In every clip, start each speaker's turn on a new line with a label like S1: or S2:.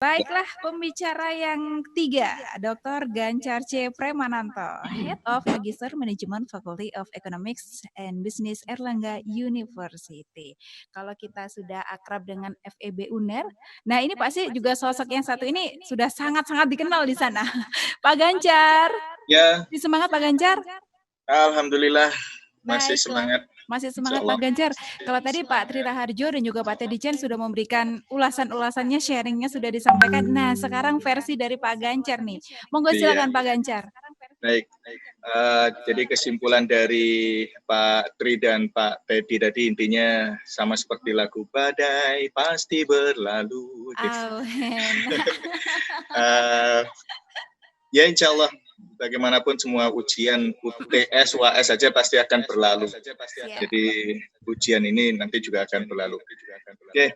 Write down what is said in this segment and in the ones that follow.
S1: Baiklah, pembicara yang ketiga, Dr. Gancar C. Premananto, Head of Magister Management Faculty of Economics and Business Erlangga University. Kalau kita sudah akrab dengan FEB UNER, nah ini pasti juga sosok yang satu ini sudah sangat-sangat dikenal di sana. Pak Gancar,
S2: Ya,
S1: semangat Pak Gancar.
S2: alhamdulillah masih
S1: Baiklah.
S2: semangat.
S1: Masih semangat Pak Ganjar. Kalau tadi Pak Tri Raharjo dan juga Pak Teddy Chen sudah memberikan ulasan-ulasannya, sharingnya sudah disampaikan. Nah, sekarang versi dari Pak Ganjar nih. Monggo silakan Pak Ganjar.
S2: Baik, jadi kesimpulan dari Pak Tri dan Pak Teddy tadi intinya sama seperti lagu Badai Pasti Berlalu. Ya insya Allah bagaimanapun semua ujian UTS, UAS saja pasti akan berlalu. Jadi ujian ini nanti juga akan berlalu. Oke,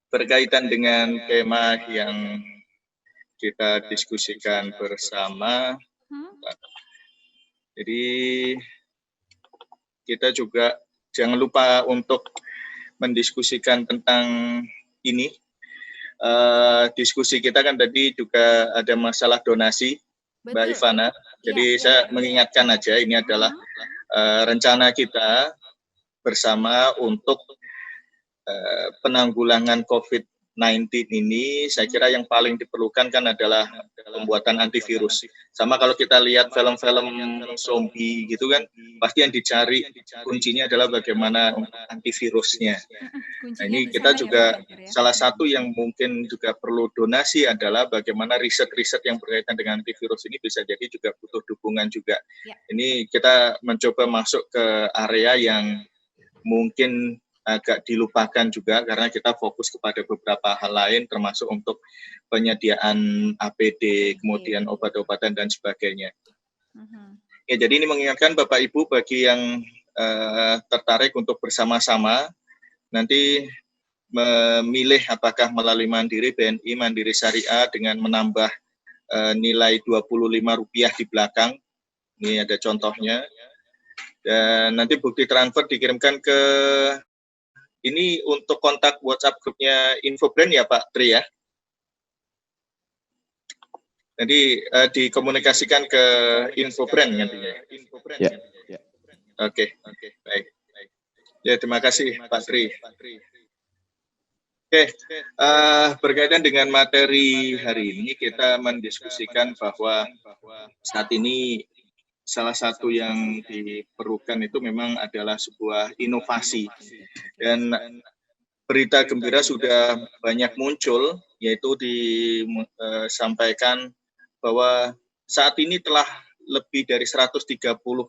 S2: berkaitan dengan tema yang kita diskusikan bersama. Jadi kita juga jangan lupa untuk mendiskusikan tentang ini. Diskusi kita kan tadi juga ada masalah donasi, Mbak Ivana. Jadi saya mengingatkan aja ini adalah rencana kita bersama untuk penanggulangan COVID-19 ini. Saya kira yang paling diperlukan kan adalah pembuatan antivirus. Sama kalau kita lihat film-film zombie gitu kan, pasti yang dicari kuncinya adalah bagaimana antivirusnya. Nah ini kita juga salah satu yang mungkin juga perlu donasi adalah bagaimana riset-riset yang berkaitan dengan antivirus ini bisa jadi juga butuh dukungan juga. Ini kita mencoba masuk ke area yang mungkin agak dilupakan juga karena kita fokus kepada beberapa hal lain termasuk untuk penyediaan APD, kemudian obat-obatan dan sebagainya. Ya, jadi ini mengingatkan Bapak Ibu bagi yang tertarik untuk bersama-sama nanti memilih apakah melalui Mandiri, BNI, Mandiri Syariah dengan menambah nilai Rp25 di belakang. Ini ada contohnya. Dan nanti bukti transfer dikirimkan ke ini untuk kontak WhatsApp grupnya Infobrand ya Pak Tri ya. Jadi dikomunikasikan ke Infobrand nantinya.
S3: Ya.
S2: Oke, baik. Ya terima kasih Pak Tri. Oke, berkaitan dengan materi hari ini kita mendiskusikan bahwa saat ini salah satu yang diperlukan itu memang adalah sebuah inovasi dan berita gembira sudah banyak muncul, yaitu disampaikan bahwa saat ini telah lebih dari 130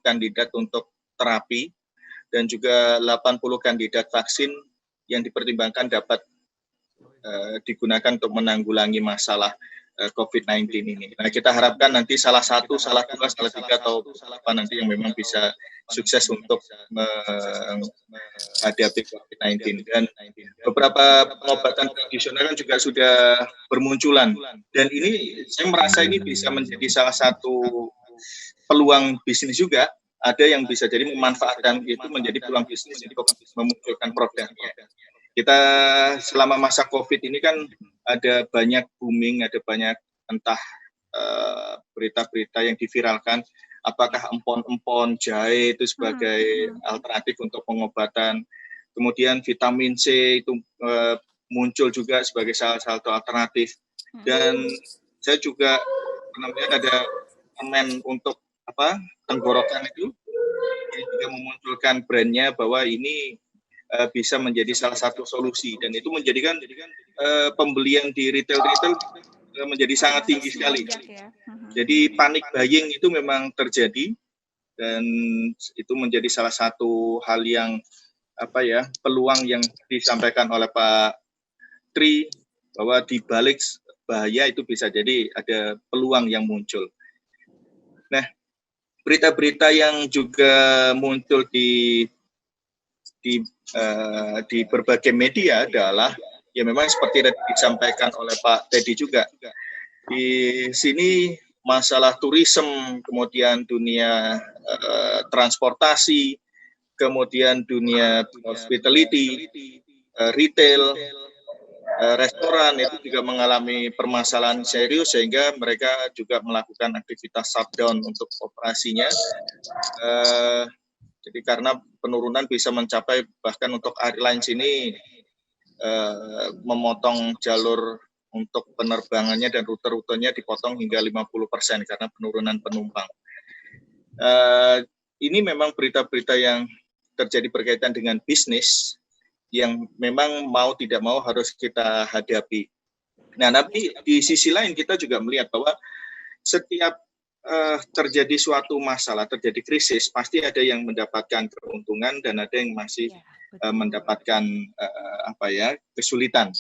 S2: kandidat untuk terapi dan juga 80 kandidat vaksin yang dipertimbangkan dapat digunakan untuk menanggulangi masalah COVID-19 ini. Nah, kita harapkan nanti salah satu, salah dua, salah tiga, atau apa nanti yang memang bisa sukses untuk menghadapi COVID-19. Dan beberapa pengobatan tradisional kan juga sudah bermunculan. Dan ini, saya merasa ini bisa menjadi salah satu peluang bisnis juga. Ada yang bisa jadi memanfaatkan itu menjadi peluang bisnis untuk memunculkan produknya. Kita selama masa COVID ini kan ada banyak booming, ada banyak entah berita-berita yang diviralkan, apakah empon-empon jahe itu sebagai alternatif untuk pengobatan, kemudian vitamin C itu muncul juga sebagai salah satu alternatif, dan saya juga pernah melihat ada permen untuk tenggorokan itu juga memunculkan brandnya bahwa ini bisa menjadi salah satu solusi dan itu menjadikan pembelian di retail menjadi sangat tinggi sekali. Jadi panik buying itu memang terjadi dan itu menjadi salah satu hal yang peluang yang disampaikan oleh Pak Tri bahwa di balik bahaya itu bisa jadi ada peluang yang muncul. Nah, berita-berita yang juga muncul di berbagai media adalah ya memang seperti yang disampaikan oleh Pak Teddy juga. Di sini masalah tourism, kemudian dunia transportasi, kemudian dunia hospitality, retail, restoran itu juga mengalami permasalahan serius sehingga mereka juga melakukan aktivitas shutdown untuk operasinya. Jadi karena penurunan bisa mencapai bahkan untuk airlines ini memotong jalur untuk penerbangannya dan rute-rutenya dipotong hingga 50% karena penurunan penumpang. Ini memang berita-berita yang terjadi berkaitan dengan bisnis yang memang mau tidak mau harus kita hadapi. Nah, tapi di sisi lain kita juga melihat bahwa setiap terjadi suatu masalah, terjadi krisis, pasti ada yang mendapatkan keuntungan dan ada yang masih mendapatkan kesulitan,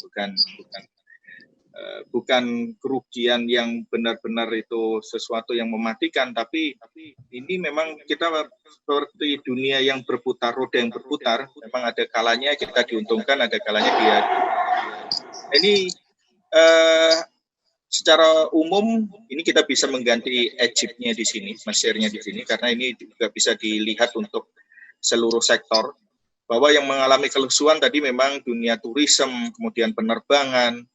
S2: bukan kerugian yang benar-benar itu sesuatu yang mematikan, tapi ini memang kita seperti dunia yang berputar, roda yang berputar, memang ada kalanya kita diuntungkan, ada kalanya dia. Ini secara umum ini kita bisa mengganti Egypt-nya di sini, Mesirnya di sini, karena ini juga bisa dilihat untuk seluruh sektor, bahwa yang mengalami kelusuan tadi memang dunia turisme, kemudian penerbangan,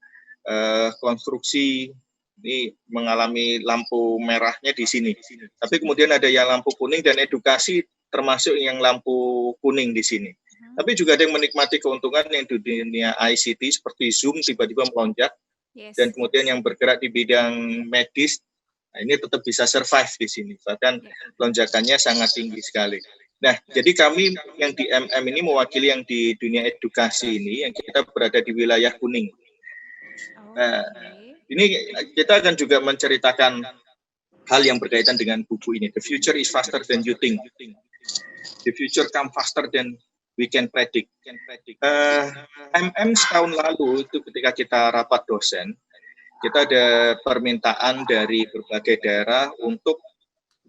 S2: konstruksi, ini mengalami lampu merahnya di sini. Tapi kemudian ada yang lampu kuning dan edukasi termasuk yang lampu kuning di sini. Tapi juga ada yang menikmati keuntungan yang di dunia ICT seperti Zoom tiba-tiba melonjak. Dan kemudian yang bergerak di bidang medis, nah ini tetap bisa survive di sini, bahkan lonjakannya sangat tinggi sekali. Nah, jadi kami yang di MM ini mewakili yang di dunia edukasi ini, yang kita berada di wilayah kuning. Nah, ini kita akan juga menceritakan hal yang berkaitan dengan buku ini. The future is faster than you think. The future come faster than we can predict. MM setahun lalu itu ketika kita rapat dosen, kita ada permintaan dari berbagai daerah untuk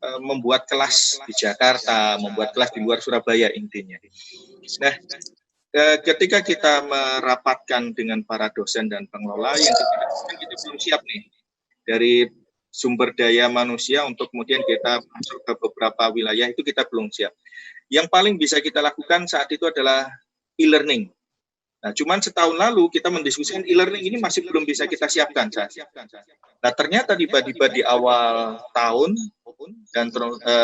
S2: membuat kelas di Jakarta, membuat kelas di luar Surabaya intinya. Nah, ketika kita merapatkan dengan para dosen dan pengelola, yang kita belum siap nih dari sumber daya manusia untuk kemudian kita masuk ke beberapa wilayah itu kita belum siap. Yang paling bisa kita lakukan saat itu adalah e-learning. Nah, cuman setahun lalu kita mendiskusikan e-learning ini masih belum bisa kita siapkan. Nah, ternyata tiba-tiba di awal tahun dan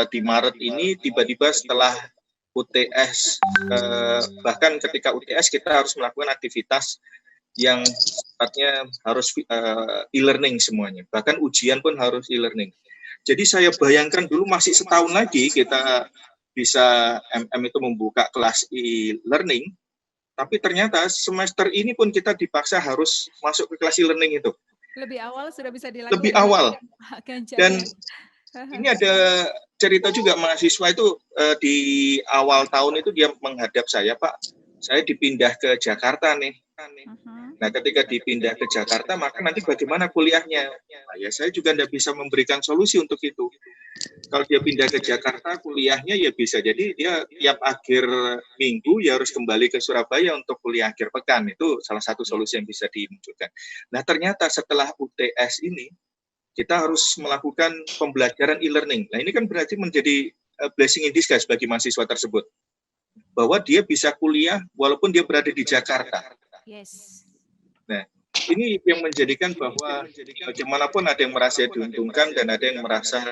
S2: di Maret ini tiba-tiba setelah UTS, bahkan ketika UTS kita harus melakukan aktivitas yang sifatnya harus e-learning semuanya. Bahkan ujian pun harus e-learning. Jadi saya bayangkan dulu masih setahun lagi kita bisa MM itu membuka kelas e-learning, tapi ternyata semester ini pun kita dipaksa harus masuk ke kelas e-learning itu.
S1: Lebih awal sudah bisa dilakukan.
S2: Lebih awal. Dan ini ada cerita juga mahasiswa itu di awal tahun itu dia menghadap saya, Pak, saya dipindah ke Jakarta nih. Nah, ketika dipindah ke Jakarta, maka nanti bagaimana kuliahnya? Nah, ya saya juga tidak bisa memberikan solusi untuk itu. Kalau dia pindah ke Jakarta, kuliahnya ya bisa jadi dia tiap akhir minggu ya harus kembali ke Surabaya untuk kuliah akhir pekan. Itu salah satu solusi yang bisa dimunculkan. Nah, ternyata setelah UTS ini, kita harus melakukan pembelajaran e-learning. Nah, ini kan berarti menjadi blessing in disguise bagi mahasiswa tersebut. Bahwa dia bisa kuliah walaupun dia berada di Jakarta. Yes. Nah, ini yang menjadikan bahwa bagaimanapun ada yang merasa diuntungkan dan ada yang merasa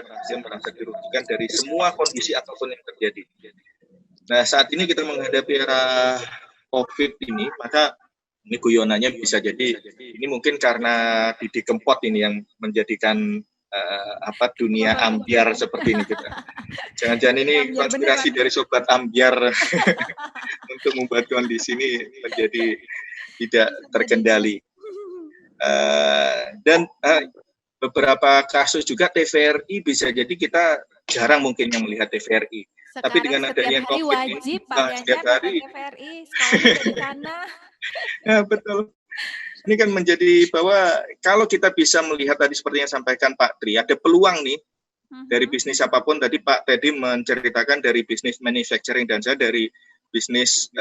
S2: dirugikan dari semua kondisi apapun yang terjadi. Nah, saat ini kita menghadapi era COVID ini, maka ini guyonannya bisa jadi ini mungkin karena Didi Kempot ini yang menjadikan dunia ambiar seperti ini kita. Jangan-jangan ini konspirasi dari sobat ambiar untuk membuat kondisi ini menjadi tidak terkendali. Dan beberapa kasus juga TVRI bisa jadi kita jarang mungkin yang melihat TVRI. Sekarang tapi dengan adanya COVID
S1: wajib Pak
S2: setiap hari
S1: TVRI sekolah di sana.
S2: Ya, betul. Ini kan menjadi bahwa kalau kita bisa melihat tadi seperti yang sampaikan Pak Tri, ada peluang nih dari bisnis apapun. Tadi Pak Teddy menceritakan dari bisnis manufacturing dan saya dari bisnis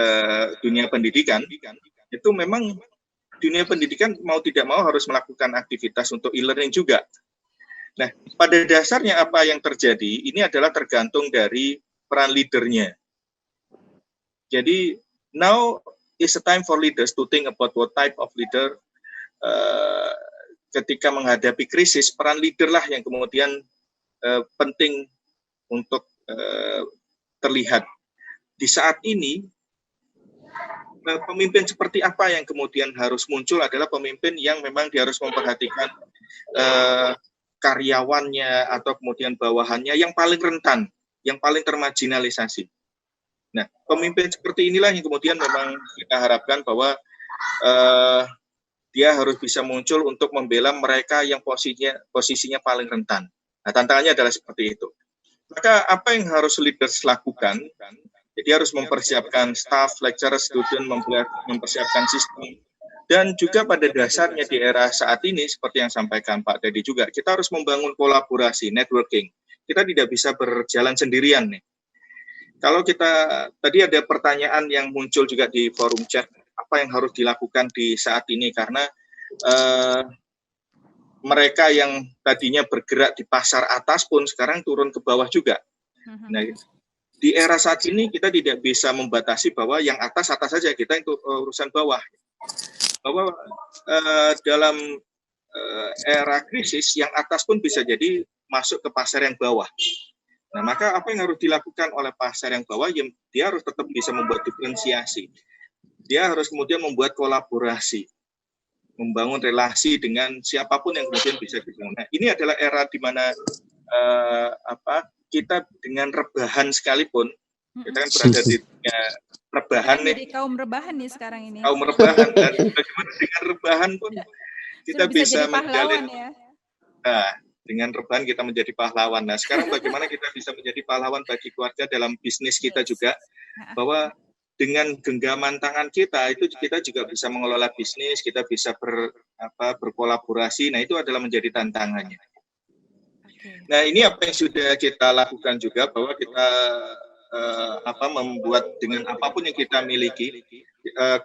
S2: dunia pendidikan. Itu memang dunia pendidikan mau tidak mau harus melakukan aktivitas untuk e-learning juga. Nah, pada dasarnya apa yang terjadi ini adalah tergantung dari peran leadernya. Jadi, now is a time for leaders to think about what type of leader ketika menghadapi krisis, peran leader lah yang kemudian penting untuk terlihat. Di saat ini, pemimpin seperti apa yang kemudian harus muncul adalah pemimpin yang memang dia harus memperhatikan karyawannya atau kemudian bawahannya yang paling rentan, yang paling termarginalisasi. Nah, pemimpin seperti inilah yang kemudian memang kita harapkan bahwa dia harus bisa muncul untuk membela mereka yang posisinya paling rentan. Nah, tantangannya adalah seperti itu. Maka apa yang harus leaders lakukan? Jadi harus mempersiapkan staff, lecturer, student, mempersiapkan sistem. Dan juga pada dasarnya di era saat ini, seperti yang sampaikan Pak Teddy juga, kita harus membangun kolaborasi, networking. Kita tidak bisa berjalan sendirian nih. Kalau kita, tadi ada pertanyaan yang muncul juga di forum chat, apa yang harus dilakukan di saat ini, karena mereka yang tadinya bergerak di pasar atas pun sekarang turun ke bawah juga. Nah, di era saat ini kita tidak bisa membatasi bahwa yang atas saja, kita itu urusan bawah. Bahwa dalam era krisis yang atas pun bisa jadi masuk ke pasar yang bawah. Nah, maka apa yang harus dilakukan oleh pasar yang bawah? Dia harus tetap bisa membuat diferensiasi. Dia harus kemudian membuat kolaborasi, membangun relasi dengan siapapun yang kemudian bisa dibangun. Nah, ini adalah era di mana kita dengan rebahan sekalipun, kita kan berada di rebahan nih.
S1: Jadi kaum rebahan nih sekarang ini.
S2: Kaum rebahan, dan bagaimana dengan rebahan pun kita bisa
S1: menjalin. Ya.
S2: Nah, dengan rebahan kita menjadi pahlawan. Nah, sekarang bagaimana kita bisa menjadi pahlawan bagi keluarga dalam bisnis kita juga, bahwa dengan genggaman tangan kita itu kita juga bisa mengelola bisnis, kita bisa berkolaborasi. Nah, itu adalah menjadi tantangannya. Nah, ini apa yang sudah kita lakukan juga, bahwa kita membuat dengan apapun yang kita miliki,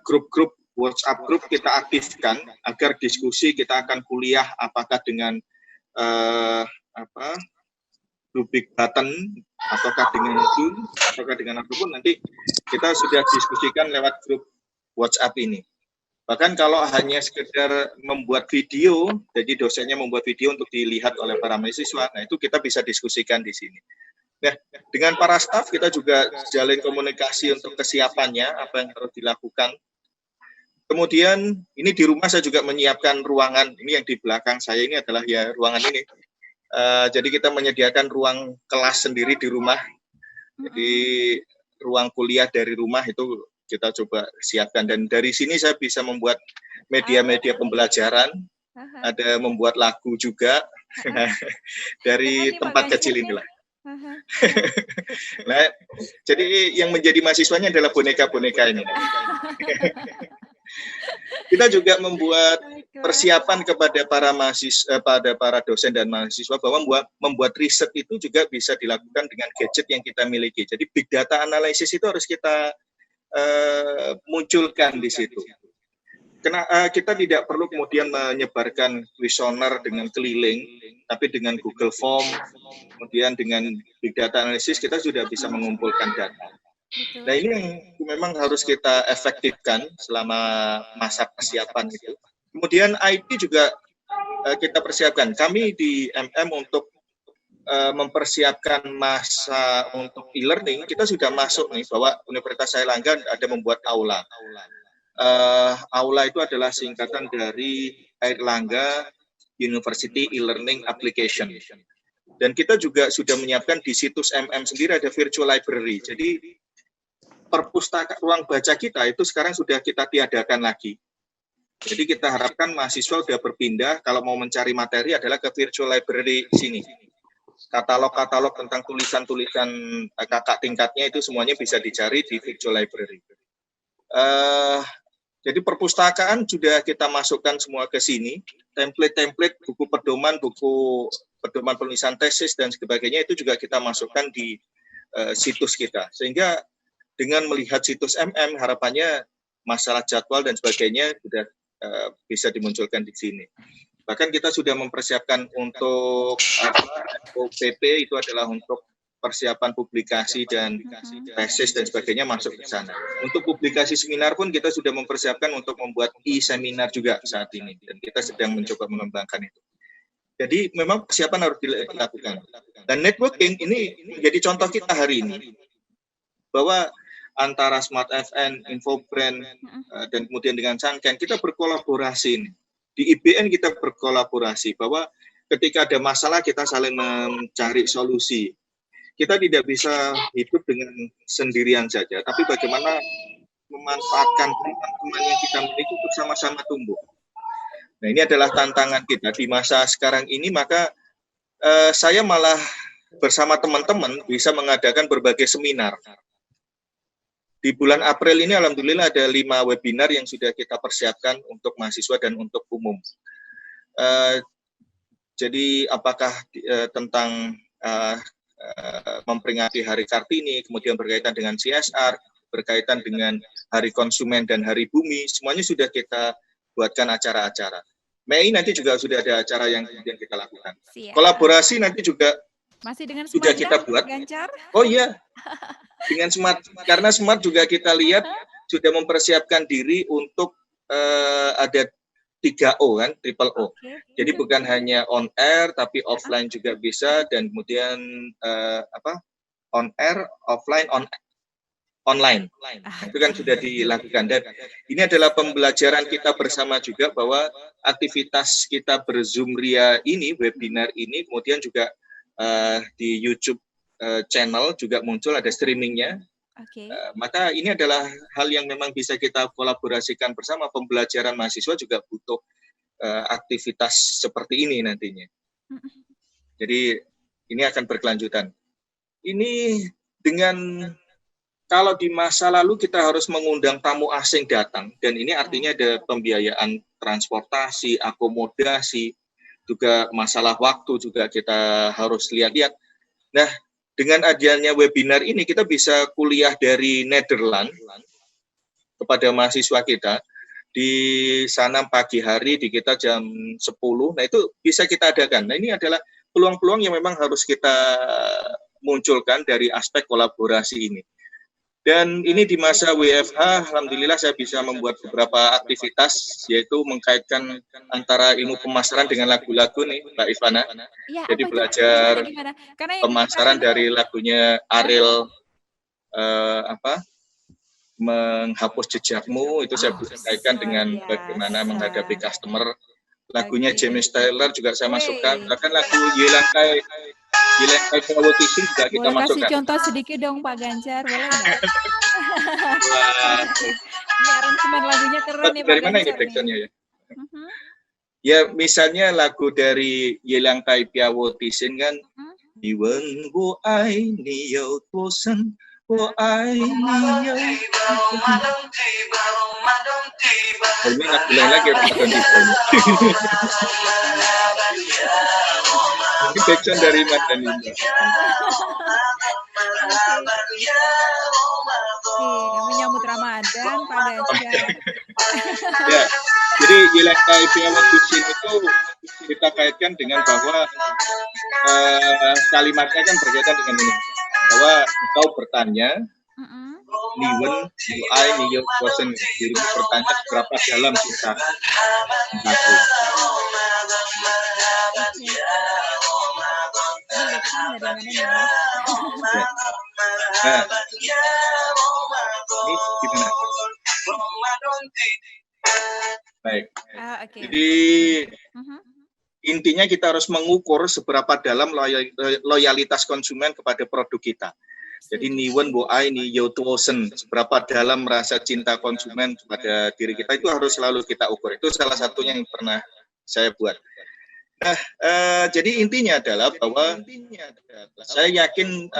S2: grup-grup WhatsApp grup kita aktifkan agar diskusi kita akan kuliah apakah dengan Rubik button, ataukah dengan Zoom, ataukah dengan apapun, nanti kita sudah diskusikan lewat grup WhatsApp ini. Bahkan kalau hanya sekedar membuat video, jadi dosennya membuat video untuk dilihat oleh para mahasiswa, nah itu kita bisa diskusikan di sini. Nah, dengan para staf kita juga jalin komunikasi untuk kesiapannya, apa yang harus dilakukan. Kemudian ini di rumah saya juga menyiapkan ruangan, ini yang di belakang saya ini adalah ya ruangan ini. Jadi kita menyediakan ruang kelas sendiri di rumah. Jadi ruang kuliah dari rumah itu kita coba siapkan, dan dari sini saya bisa membuat media-media pembelajaran, ada membuat lagu juga dari tempat kecil inilah. Nah, jadi yang menjadi mahasiswanya adalah boneka-boneka ini. Kita juga membuat persiapan kepada para mahasiswa, pada para dosen dan mahasiswa, bahwa membuat riset itu juga bisa dilakukan dengan gadget yang kita miliki. Jadi big data analysis itu harus kita munculkan di situ. Kita tidak perlu kemudian menyebarkan kuesioner dengan keliling, tapi dengan Google Form, kemudian dengan big data analysis kita sudah bisa mengumpulkan data. Nah, ini yang memang harus kita efektifkan selama masa persiapan itu. Kemudian IT juga kita persiapkan. Kami di untuk mempersiapkan masa untuk e-learning, kita sudah masuk nih bahwa Universitas Airlangga ada membuat aula. Aula itu adalah singkatan dari Airlangga University E-Learning Application. Dan kita juga sudah menyiapkan di situs sendiri ada virtual library. Jadi perpustakaan ruang baca kita itu sekarang sudah kita tiadakan lagi. Jadi kita harapkan mahasiswa sudah berpindah, kalau mau mencari materi adalah ke virtual library sini. Katalog-katalog tentang tulisan-tulisan kakak tingkatnya itu semuanya bisa dicari di virtual library. Jadi perpustakaan sudah kita masukkan semua ke sini, template-template, buku pedoman penulisan tesis dan sebagainya itu juga kita masukkan di situs kita. Sehingga dengan melihat situs harapannya masalah jadwal dan sebagainya sudah bisa dimunculkan di sini. Bahkan kita sudah mempersiapkan untuk SOPP itu adalah untuk persiapan publikasi dan tesis dan sebagainya masuk ke sana. Untuk publikasi seminar pun kita sudah mempersiapkan untuk membuat e-seminar juga saat ini, dan kita sedang mencoba mengembangkan itu. Jadi memang persiapan harus dilakukan. Dan networking ini menjadi contoh kita hari ini, bahwa antara Smart FN, Infobrand, dan kemudian dengan Changken, kita berkolaborasi ini. Di IBN kita berkolaborasi, bahwa ketika ada masalah kita saling mencari solusi. Kita tidak bisa hidup dengan sendirian saja, tapi bagaimana memanfaatkan teman-teman yang kita miliki untuk sama-sama tumbuh. Nah, ini adalah tantangan kita di masa sekarang ini, maka saya malah bersama teman-teman bisa mengadakan berbagai seminar. Di bulan April ini alhamdulillah ada 5 webinar yang sudah kita persiapkan untuk mahasiswa dan untuk umum. Jadi apakah tentang memperingati Hari Kartini, kemudian berkaitan dengan CSR, berkaitan dengan Hari Konsumen dan Hari Bumi, semuanya sudah kita buatkan acara-acara. Mei nanti juga sudah ada acara yang kemudian kita lakukan.
S1: Siap.
S2: Kolaborasi nanti juga
S1: masih dengan
S2: sudah kita buat.
S1: Gancar?
S2: Oh iya, dengan Smart, karena Smart juga kita lihat sudah mempersiapkan diri untuk ada 3O kan, triple O. Jadi bukan hanya on air, tapi offline juga bisa, dan kemudian on air, offline, online. Nah, itu kan sudah dilakukan, dan ini adalah pembelajaran kita bersama juga, bahwa aktivitas kita berzoom ria ini, webinar ini, kemudian juga di YouTube channel juga muncul, ada streamingnya. Maka ini adalah hal yang memang bisa kita kolaborasikan bersama. Pembelajaran mahasiswa juga butuh aktivitas seperti ini nantinya. Jadi ini akan berkelanjutan. Ini dengan, kalau di masa lalu kita harus mengundang tamu asing datang, dan ini artinya ada pembiayaan transportasi, akomodasi, juga masalah waktu juga kita harus lihat-lihat. Nah, dengan adanya webinar ini, kita bisa kuliah dari Nederland kepada mahasiswa kita. Di sana pagi hari, di kita jam 10. Nah, itu bisa kita adakan. Nah, ini adalah peluang-peluang yang memang harus kita munculkan dari aspek kolaborasi ini. Dan ini di masa WFH, alhamdulillah saya bisa membuat beberapa aktivitas, yaitu mengkaitkan antara ilmu pemasaran dengan lagu-lagu nih, Mbak Ivana.
S1: Ya,
S2: jadi belajar pemasaran dari lagunya Ariel, menghapus jejakmu, itu saya kaitkan dengan bagaimana menghadapi customer. Lagunya James Taylor juga saya masukkan, bahkan lagu Yelangkai Competition juga kita
S1: boleh
S2: masukkan.
S1: Kasih contoh sedikit dong Pak Gancar, boleh nggak? Ini aransemen lagunya keren nih Pak
S2: Dari mana ini backsoundnya ya? Ya misalnya lagu dari Yelangkai Competition kan, Iwan Wo Ai Niyo Tosen Wo Ai Niyo. Ini lagu lain lagi Ramadan Tiba. Ini backsound dari Ramadan Tiba.
S1: Menyambut Ramadan Pak Gancar.
S2: Ya, jadi Yelangkai Competition itu kita kaitkan dengan bahwa kalimatnya kan berkaitan dengan ini, bahwa engkau bertanya, Niwen, Ai, Niyo, Kosen, dirimu bertanya berapa dalam cinta aku. Nah, ini gimana? Baik. Jadi intinya kita harus mengukur seberapa dalam loyalitas konsumen kepada produk kita. Jadi Niwen Wo Ai Ni Yo Tuosen, seberapa dalam rasa cinta konsumen kepada diri kita, itu harus selalu kita ukur. Itu salah satunya yang pernah saya buat. Nah, jadi intinya adalah bahwa saya yakin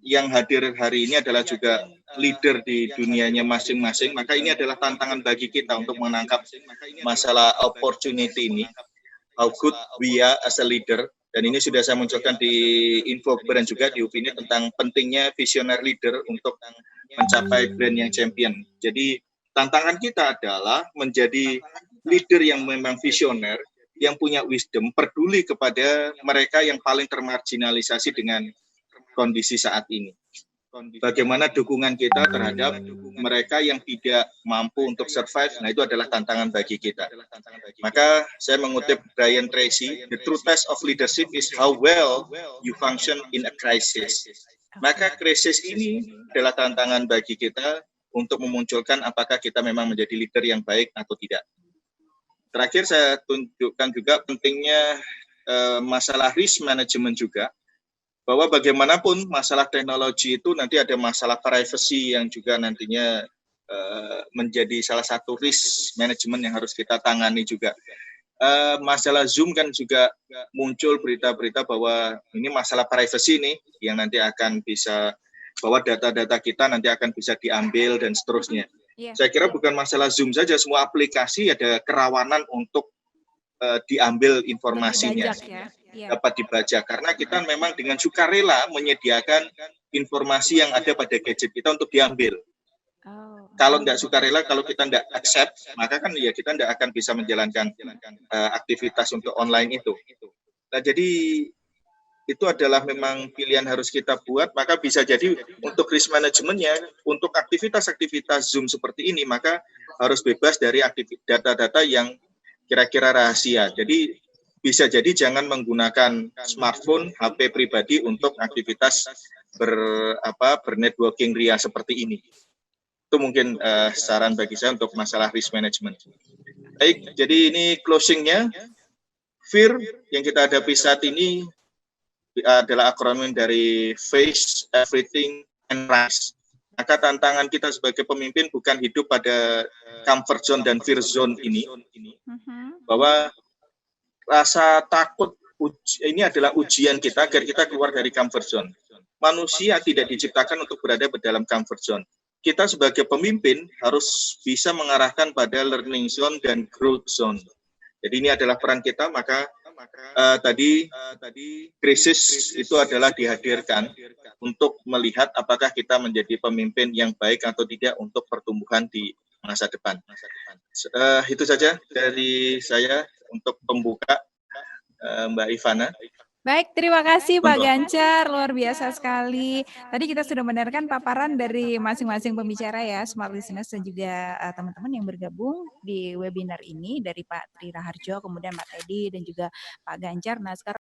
S2: yang hadir hari ini adalah juga leader di dunianya masing-masing, maka ini adalah tantangan bagi kita untuk menangkap masalah opportunity ini, how good we are as a leader. Dan ini sudah saya munculkan di Infobrand juga di UPI ini, tentang pentingnya visioner leader untuk mencapai brand yang champion. Jadi tantangan kita adalah menjadi leader yang memang visioner, yang punya wisdom, peduli kepada mereka yang paling termarginalisasi dengan kondisi saat ini. Bagaimana dukungan kita terhadap mereka yang tidak mampu untuk survive, nah itu adalah tantangan bagi kita. Maka saya mengutip Brian Tracy, the true test of leadership is how well you function in a crisis. Maka krisis ini adalah tantangan bagi kita untuk memunculkan apakah kita memang menjadi leader yang baik atau tidak. Terakhir saya tunjukkan juga pentingnya masalah risk management juga, bahwa bagaimanapun masalah teknologi itu nanti ada masalah privacy yang juga nantinya menjadi salah satu risk management yang harus kita tangani juga. Masalah Zoom kan juga muncul berita-berita bahwa ini masalah privacy nih yang nanti akan bisa, bahwa data-data kita nanti akan bisa diambil dan seterusnya. Saya kira bukan masalah Zoom saja, semua aplikasi ada kerawanan untuk diambil informasinya. Dapat dibaca, karena kita memang dengan sukarela menyediakan informasi yang ada pada gadget kita untuk diambil. Kalau tidak sukarela, kalau kita tidak accept, maka kan ya kita tidak akan bisa menjalankan aktivitas untuk online itu. Nah, jadi itu adalah memang pilihan harus kita buat, maka bisa jadi untuk risk manajemennya, untuk aktivitas-aktivitas Zoom seperti ini, maka harus bebas dari data-data yang kira-kira rahasia. Jadi bisa jadi jangan menggunakan smartphone, HP pribadi untuk aktivitas bernetworking ria seperti ini. Itu mungkin saran bagi saya untuk masalah risk management. Baik, jadi ini closingnya. Fear yang kita hadapi saat ini adalah akronim dari Face, Everything, and Rise. Maka tantangan kita sebagai pemimpin bukan hidup pada comfort zone dan fear zone ini, bahwa rasa takut ini adalah ujian kita agar kita keluar dari comfort zone. Manusia tidak diciptakan untuk berada di dalam comfort zone. Kita sebagai pemimpin harus bisa mengarahkan pada learning zone dan growth zone. Jadi ini adalah peran kita, maka tadi krisis itu adalah dihadirkan untuk melihat apakah kita menjadi pemimpin yang baik atau tidak untuk pertumbuhan di masa depan. Itu saja dari saya untuk pembuka, Mbak Ivana.
S1: Baik, terima kasih Pak Gancar, luar biasa sekali. Tadi kita sudah mendengarkan paparan dari masing-masing pembicara ya, Smart Listeners dan juga teman-teman yang bergabung di webinar ini, dari Pak Tri Raharjo, kemudian Pak Teddy dan juga Pak Gancar. Nah, sekarang